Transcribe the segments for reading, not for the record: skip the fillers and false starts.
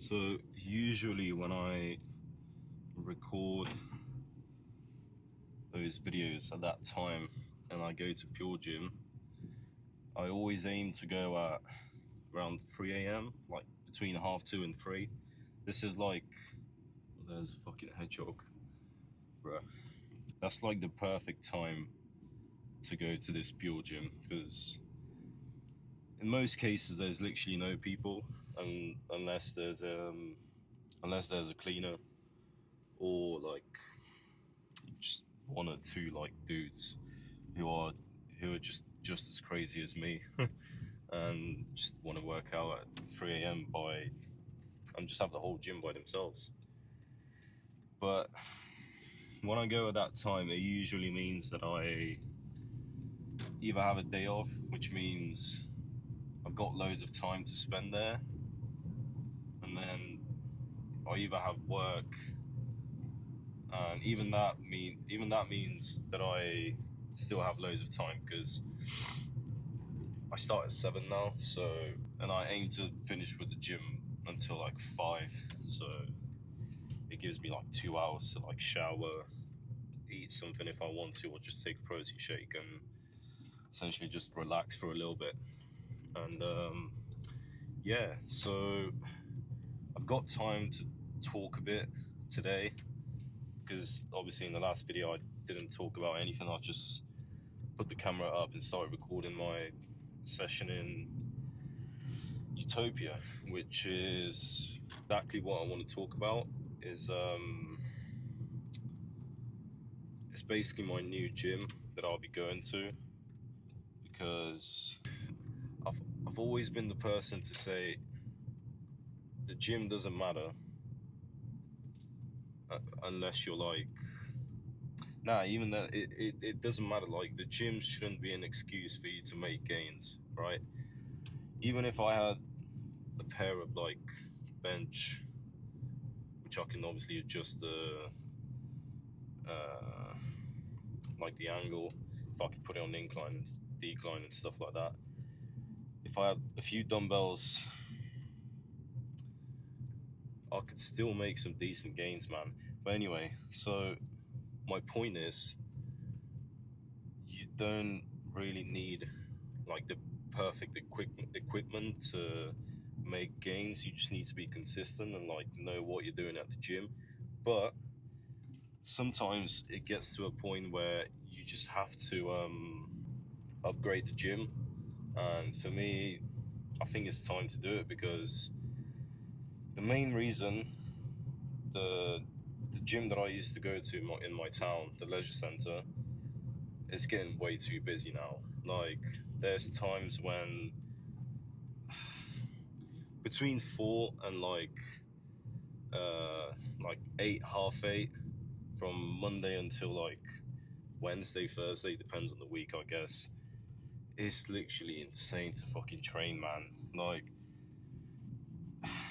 So usually when I record those videos at that time and I go to Pure Gym, I always aim to go at around 3 a.m, like between 2:30 and 3. This is like, there's a fucking hedgehog, bruh. That's like the perfect time to go to this Pure Gym because in most cases there's literally no people, and unless there's a cleaner or like just one or two like dudes who are just as crazy as me and just want to work out at 3 a.m. and just have the whole gym by themselves. But when I go at that time, it usually means that I either have a day off, which means I've got loads of time to spend there, and then I either have work, and even that means that I still have loads of time because I start at 7 now, and I aim to finish with the gym until like 5, so it gives me like 2 hours to like shower, eat something if I want to, or just take a protein shake and essentially just relax for a little bit. And yeah, so I've got time to talk a bit today because obviously in the last video I didn't talk about anything. I just put the camera up and started recording my session in Utopia, which is exactly what I want to talk about. It's basically my new gym that I'll be going to, because I've always been the person to say the gym doesn't matter unless you're like, even that it doesn't matter. Like, the gym shouldn't be an excuse for you to make gains, right? Even if I had a pair of like bench, which I can obviously adjust the like the angle, if I could put it on incline and decline and stuff like that. If I had a few dumbbells, I could still make some decent gains, man. But anyway, so my point is, you don't really need like the perfect equipment to make gains. You just need to be consistent and like know what you're doing at the gym. But sometimes it gets to a point where you just have to upgrade the gym, and for me, I think it's time to do it because the main reason the gym that I used to go to in my town, the leisure center, is getting way too busy now. Like, there's times when between 4 and like 8, half 8, from Monday until like Wednesday, Thursday, depends on the week, I guess. It's literally insane to fucking train, man. Like,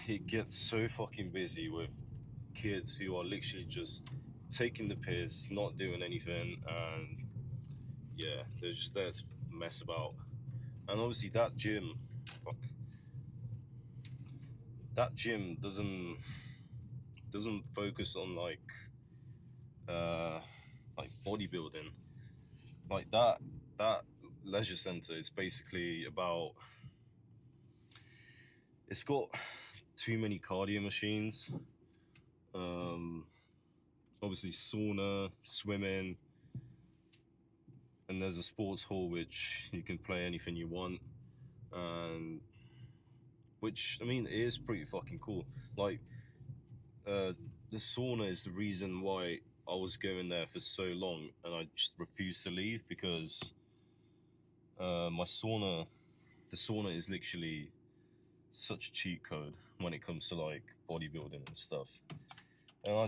it gets so fucking busy with kids who are literally just taking the piss, not doing anything, and yeah, they're just there to mess about. And obviously that gym doesn't focus on like bodybuilding. Like that leisure center is basically about, it's got too many cardio machines, obviously sauna, swimming, and there's a sports hall which you can play anything you want, and which, I mean, it is pretty fucking cool. Like, the sauna is the reason why I was going there for so long, and I just refused to leave because the sauna is literally such a cheat code when it comes to like bodybuilding and stuff, and I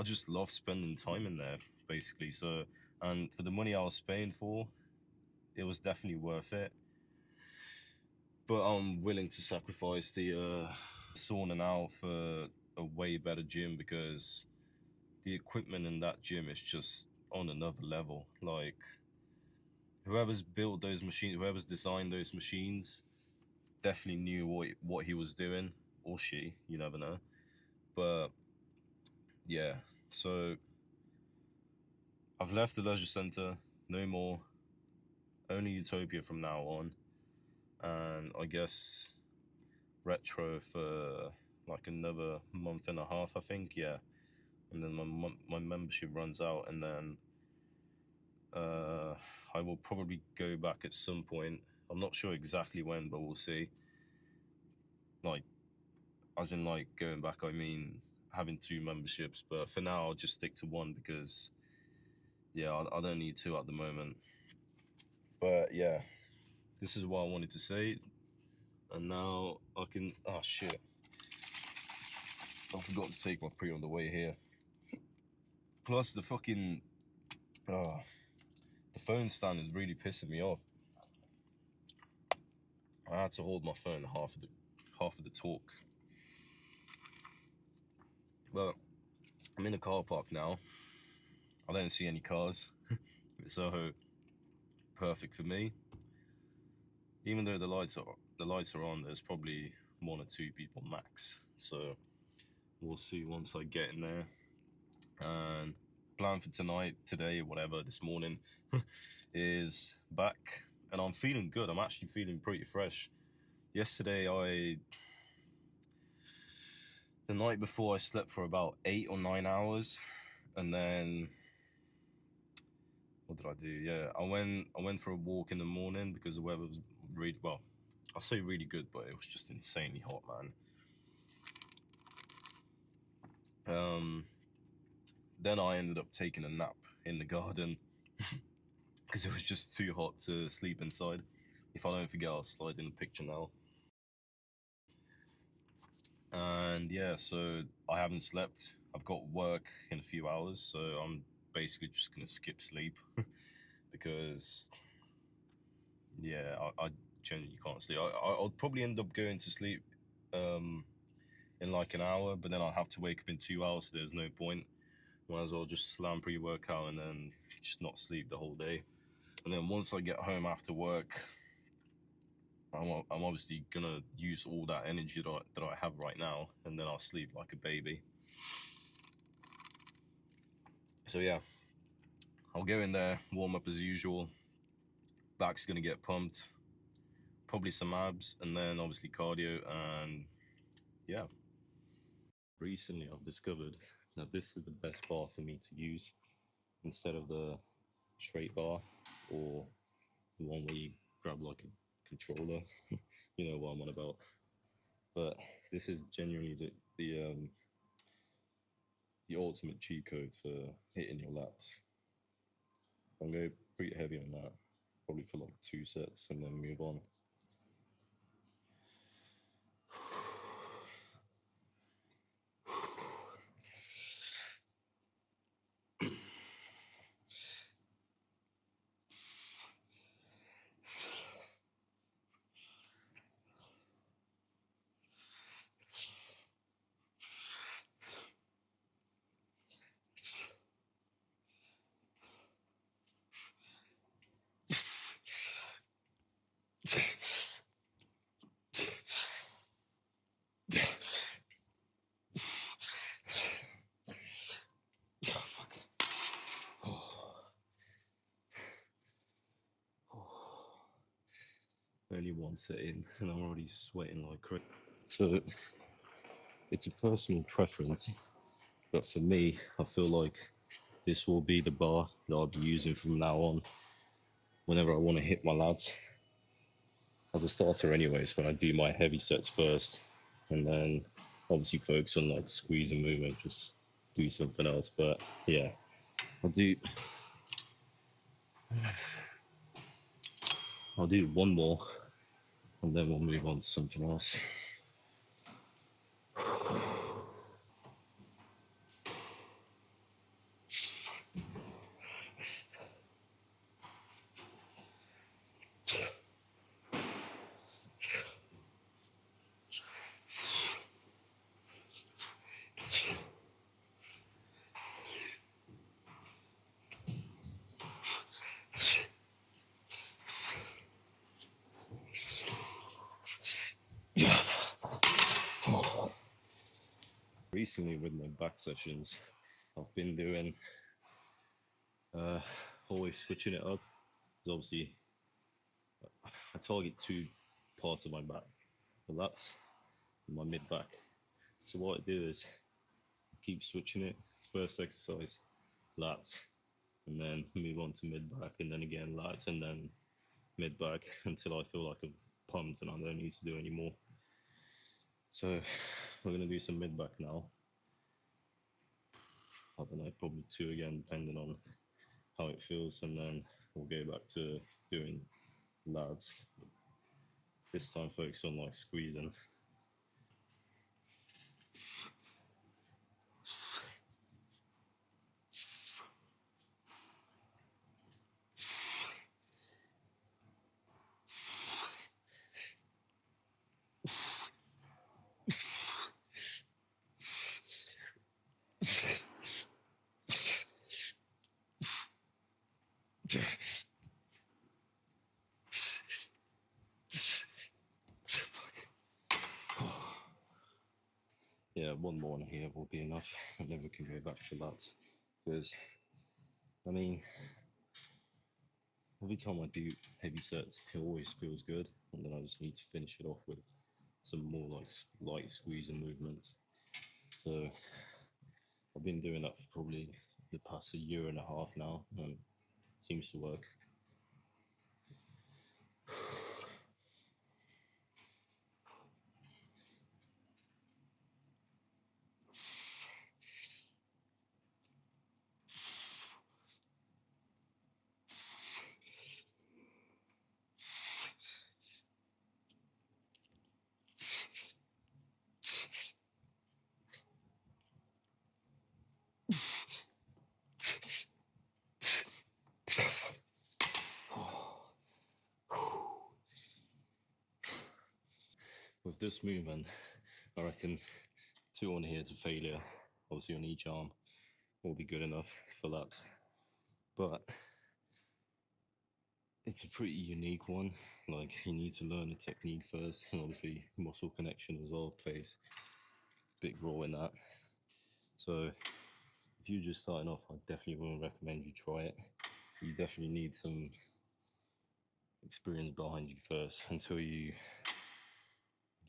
just love spending time in there, basically. So, and for the money I was paying for, it was definitely worth it. But I'm willing to sacrifice the sauna now for a way better gym, because the equipment in that gym is just on another level. Like, whoever's built those machines, whoever's designed those machines, definitely knew what he was doing, or she, you never know. But yeah, so I've left the leisure center, no more, only Utopia from now on, and I guess retro for like another month and a half, I think, yeah. And then my membership runs out, and then uh, I will probably go back at some point. I'm not sure exactly when, but we'll see. Like, as in like going back, I mean having two memberships. But for now, I'll just stick to one because yeah, I don't need two at the moment. But yeah, this is what I wanted to say, and now I can. Oh shit! I forgot to take my pre on the way here. Plus the fucking the phone stand is really pissing me off. I had to hold my phone half of the talk. But I'm in a car park now. I don't see any cars. So perfect for me. Even though the lights are on, there's probably one or two people max. So we'll see once I get in there. And plan for tonight, today, whatever, this morning is back, and I'm feeling good. I'm actually feeling pretty fresh. Yesterday, the night before, I slept for about 8 or 9 hours, and then what did I do? Yeah, I went for a walk in the morning because the weather was really well. I'll say really good, but it was just insanely hot, man. Then I ended up taking a nap in the garden because it was just too hot to sleep inside. If I don't forget, I'll slide in the picture now. And yeah, so I haven't slept. I've got work in a few hours, so I'm basically just gonna skip sleep because yeah, I genuinely can't sleep. I'll probably end up going to sleep um, in like an hour, but then I'll have to wake up in 2 hours, so there's no point. Might as well just slam pre-workout and then just not sleep the whole day. And then once I get home after work, I'm obviously gonna use all that energy that I have right now, and then I'll sleep like a baby. So yeah, I'll go in there, warm up as usual. Back's gonna get pumped, probably some abs, and then obviously cardio, and yeah. Recently, I've discovered that this is the best bar for me to use instead of the straight bar or the one where you grab like a controller. You know what I'm on about. But this is genuinely the ultimate cheat code for hitting your lats. I'm going pretty heavy on that, probably for like 2 sets, and then move on. Only one set in, and I'm already sweating like crazy. So it's a personal preference, but for me, I feel like this will be the bar that I'll be using from now on whenever I want to hit my lats. As a starter, anyways, when I do my heavy sets first, and then obviously focus on like squeeze and movement, just do something else. But yeah, I'll do one more, and then we'll move on to something else. Recently, with my back sessions, I've been doing uh, always switching it up. Because obviously, I target two parts of my back, the lats and my mid back. So what I do is keep switching it. First exercise, lats, and then move on to mid back, and then again lats, and then mid back until I feel like I'm pumped and I don't need to do any more. So we're gonna do some mid back now. I don't know, probably two again, depending on how it feels, and then we'll go back to doing lads. This time focus on like squeezing. Yeah, one more in here will be enough, and then we can go back to that. Because, I mean, every time I do heavy sets, it always feels good, and then I just need to finish it off with some more like light squeezing movements. So I've been doing that for probably the past a year and a half now, and it seems to work. With this movement, I reckon two on here to failure, obviously on each arm, will be good enough for that. But it's a pretty unique one. Like, you need to learn the technique first, and obviously muscle connection as well plays a big role in that. So if you're just starting off, I definitely wouldn't recommend you try it. You definitely need some experience behind you first until you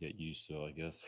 get used to it, I guess.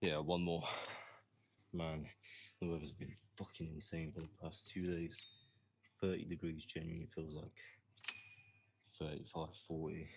Yeah, one more. Man, the weather's been fucking insane for the past 2 days. 30 degrees genuinely feels like 35, 40.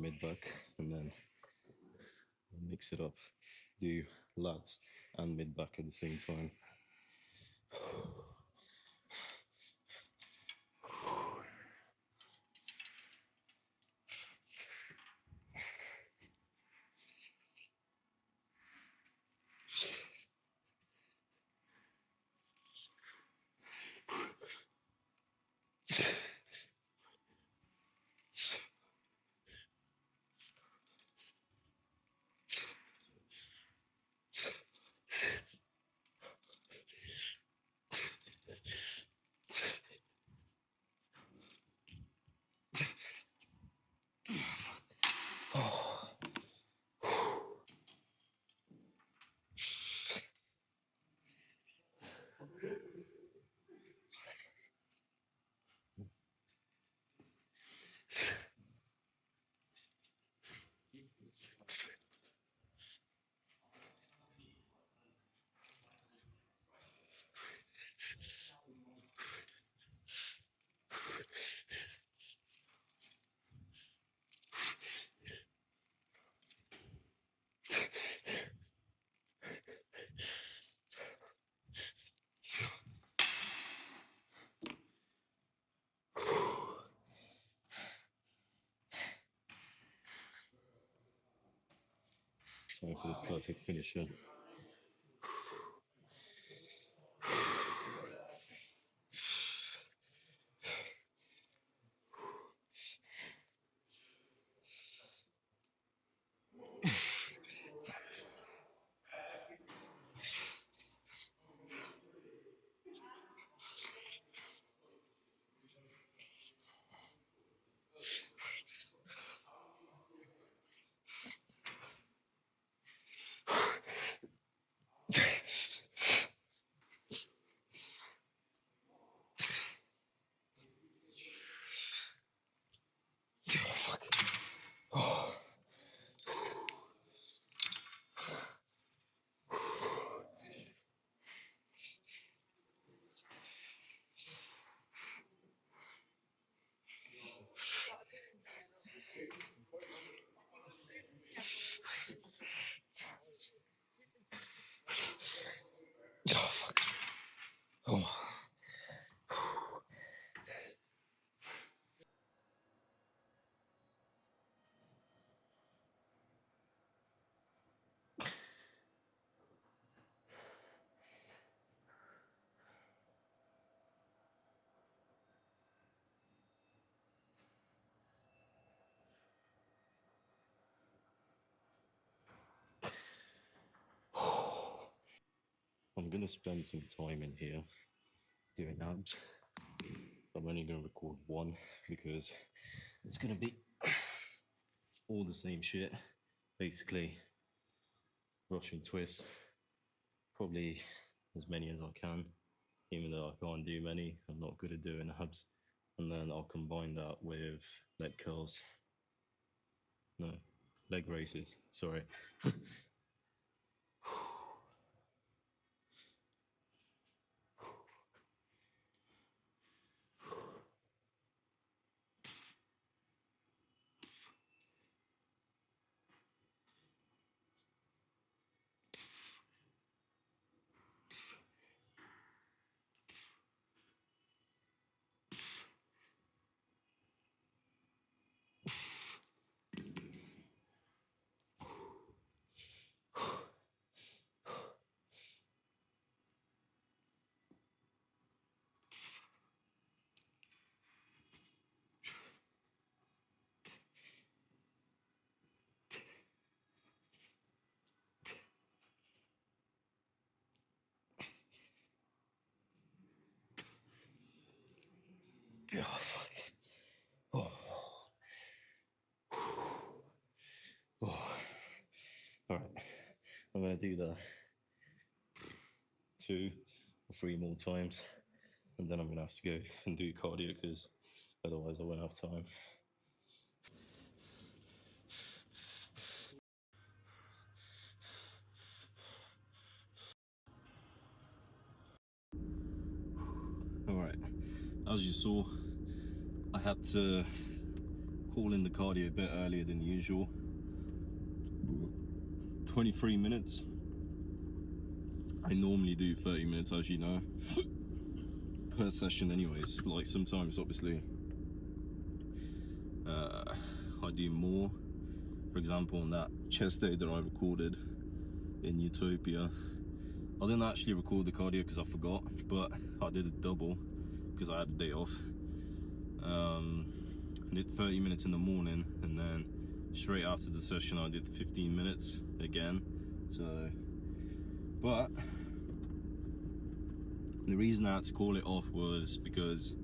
mid back, and then mix it up. Do lats and mid back at the same time. Time for the perfect finisher. Oh, fuck. Oh. I'm gonna spend some time in here doing abs. I'm only gonna record one because it's gonna be all the same shit. Basically, Russian twist, probably as many as I can, even though I can't do many. I'm not good at doing abs. And then I'll combine that with leg curls. No, leg raises, sorry. Oh, fuck. Oh. Oh. All right, I'm gonna do that 2 or 3 more times, and then I'm gonna have to go and do cardio because otherwise I won't have time. All right, as you saw, I had to call in the cardio a bit earlier than usual. 23 minutes. I normally do 30 minutes, as you know, per session anyways. Like sometimes obviously I do more. For example, on that chest day that I recorded in Utopia, I didn't actually record the cardio because I forgot, but I did a double because I had a day off. I did 30 minutes in the morning, and then straight after the session I did 15 minutes again. So, but the reason I had to call it off was because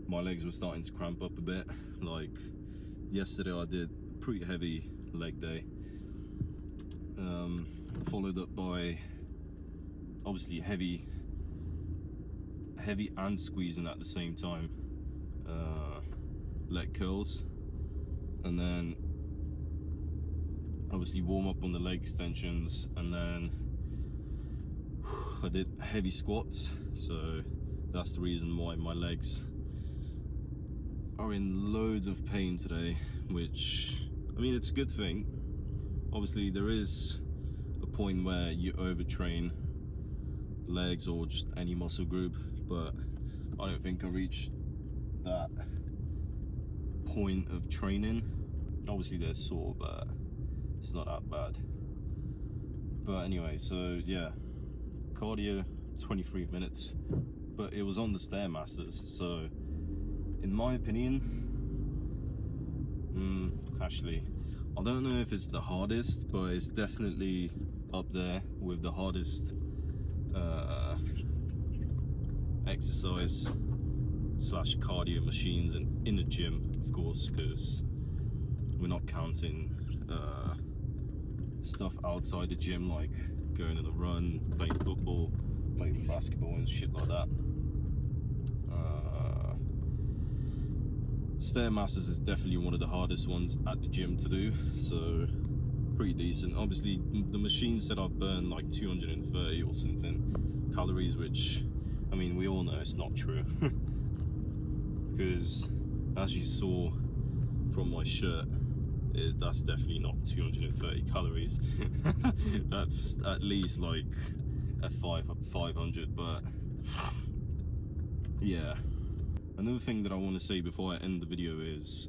my legs were starting to cramp up a bit. Like yesterday I did a pretty heavy leg day, followed up by obviously heavy and squeezing at the same time, leg curls, and then obviously warm up on the leg extensions, and then I did heavy squats. So that's the reason why my legs are in loads of pain today, which, I mean, it's a good thing. Obviously there is a point where you overtrain legs or just any muscle group, but I don't think I reached that point of training. Obviously there's sore, but it's not that bad. But anyway, so yeah, cardio 23 minutes, but it was on the Stairmasters. So in my opinion, actually I don't know if it's the hardest, but it's definitely up there with the hardest exercise slash cardio machines in the gym, of course, because we're not counting stuff outside the gym, like going on a run, playing football, playing basketball and shit like that. Stairmasters is definitely one of the hardest ones at the gym to do, so pretty decent. Obviously the machine said I've burned like 230 or something calories, which, I mean, we all know it's not true. Because as you saw from my shirt, that's definitely not 230 calories. That's at least like a 500. But yeah, another thing that I want to say before I end the video is,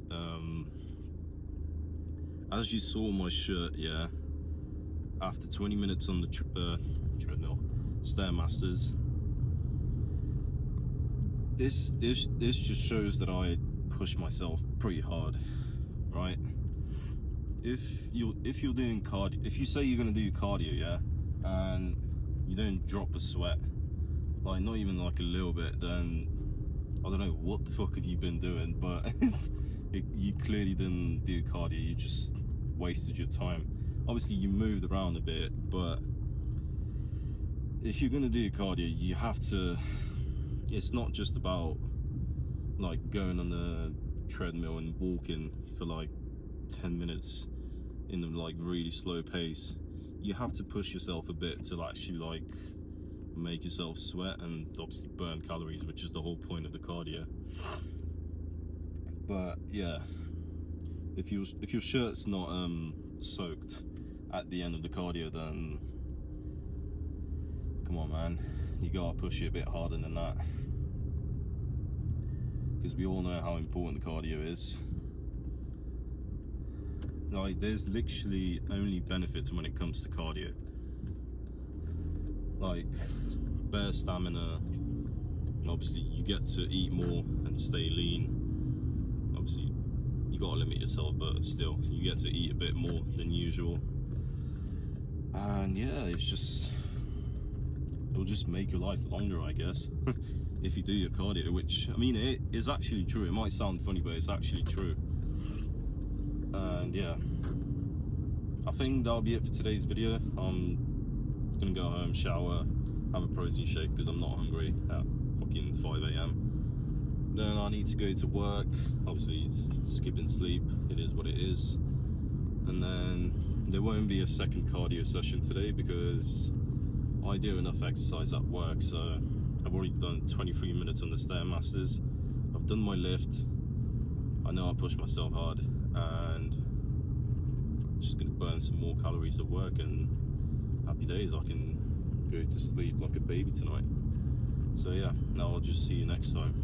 as you saw my shirt, yeah, after 20 minutes on the treadmill, Stairmasters, this just shows that I push myself pretty hard, right? If you're doing cardio, if you say you're gonna do cardio, yeah, and you don't drop a sweat, like not even like a little bit, then I don't know what the fuck have you been doing, but you clearly didn't do cardio. You just wasted your time. Obviously you moved around a bit, but if you're gonna do cardio, you have to, it's not just about like going on the treadmill and walking for like 10 minutes in a like really slow pace. You have to push yourself a bit to actually like make yourself sweat and obviously burn calories, which is the whole point of the cardio. But yeah, if your shirt's not soaked at the end of the cardio, then come on, man, you gotta push it a bit harder than that, because we all know how important the cardio is. Like, there's literally only benefits when it comes to cardio, like bare stamina. Obviously you get to eat more and stay lean. Obviously you gotta limit yourself, but still you get to eat a bit more than usual. And yeah, it'll just make your life longer, I guess. If you do your cardio, which, I mean, it is actually true. It might sound funny, but it's actually true. And yeah, I think that'll be it for today's video. I'm gonna go home, shower, have a protein shake because I'm not hungry at fucking 5 AM. Then I need to go to work. Obviously skipping sleep, it is what it is. And then there won't be a second cardio session today because I do enough exercise at work. So I've already done 23 minutes on the Stairmasters. I've done my lift. I know I pushed myself hard, and just gonna burn some more calories at work, and happy days, I can go to sleep like a baby tonight. So yeah, now I'll just see you next time.